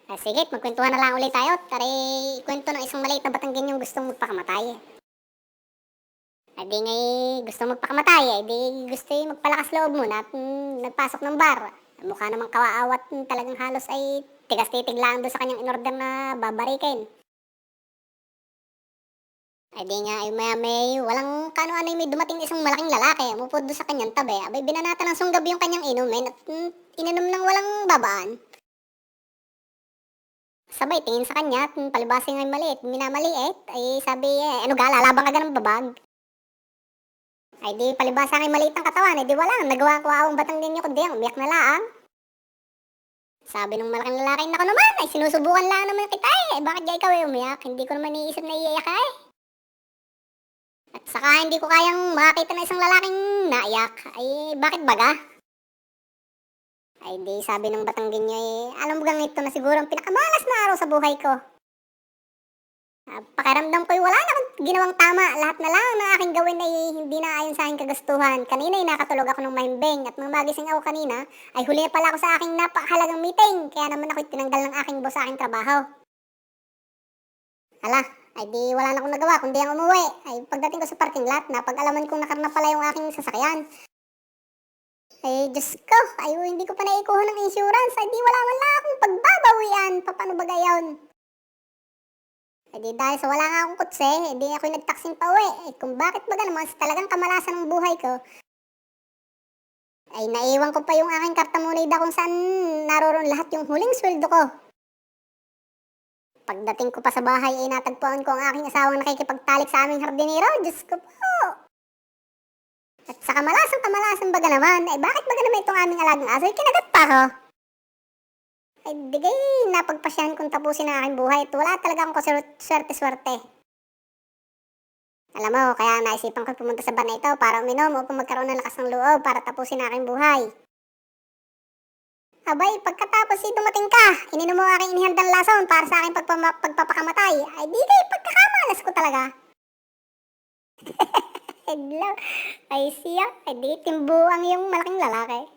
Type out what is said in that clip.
Sige, magkwentuhan na lang ulit tayo. Tari, kwento ng isang maliit na Batanggenyong gustong magpakamatay. Di nga'y gustong magpakamatay, di gusto magpalakas loob muna at nagpasok ng bar. Mukha namang kawaawat talagang halos ay tigas-titig lang doon sa kanyang inorder na babarikin. Di nga ay maya-may walang kano-ano may dumating isang malaking lalaki, umupo doon sa kanyang tabi. Abay binanata ng sunggab yung kanyang inumin at ininom ng walang babaan. Sabay tingin sa kanya at palibhasa nga'y maliit, minamaliit, ay sabi, "Ano ga lalabang ka ga ng babag?" Ay di palibhasa nga'y maliit ang katawan, di wala nagawa ko awang Batanggenyo kundi ang umiyak na laang. Sabi nung malaking lalaki, "Naku naman, ay sinusubukan lang naman kita bakit ga ikaw ay umiyak? Hindi ko naman iniisip na iiyak ka eh." At saka hindi ko kayang makakita ng isang lalaking naiyak, ay bakit baga? Ay di sabi ng Batanggenyo, "Alam mo gang ito na siguro ang pinakamalas na araw sa buhay ko. Pakiramdam ko'y wala na akong ginawang tama, lahat na lang ng aking gawin ay hindi na ayon sa aking kagustuhan. Kanina ay nakatulog ako ng mahimbing at nang magising ako kanina ay huli na pala ako sa aking napakahalagang meeting, kaya naman ako'y tinanggal ng aking boss sa aking trabaho. Hala, ay di wala na akong nagawa kundi ang umuwi. Ay pagdating ko sa parking lot, napag-alaman kong nakarna pala yung aking sasakyan. Ay Diyos ko, ay hindi ko pa naikuha ng insurance, ay di wala man lang akong pagbabawian, paano ba gayon? Dahil sa wala nga akong kutse, ako'y nagtaksin pauwi. Kung bakit baga naman sa talagang kamalasan ng buhay ko, ay naiwan ko pa yung aking karta moneda kung saan naroon lahat yung huling sweldo ko. Pagdating ko pa sa bahay ay natagpuan ko ang aking asawang nakikipagtalik sa aming hardinero. Diyos ko po! At sa kamalasang baga naman, ay bakit baga naman itong aming alagang aso, ay kinagat pa ako. Ay di kay napagpasyahan kong tapusin ang aking buhay at wala talaga akong swerte-swerte. Alam mo, kaya naisipan ko pumunta sa bar na ito para uminom upang magkaroon ng lakas ng loob para tapusin ang aking buhay. Abay, pagkatapos dumating ka, ininom mo ang aking inihandang lason para sa aking pagpapakamatay. Ay di kay pagkakamalas ko talaga. Hello, ay siya, ay di timbuang yung malaking lalaki.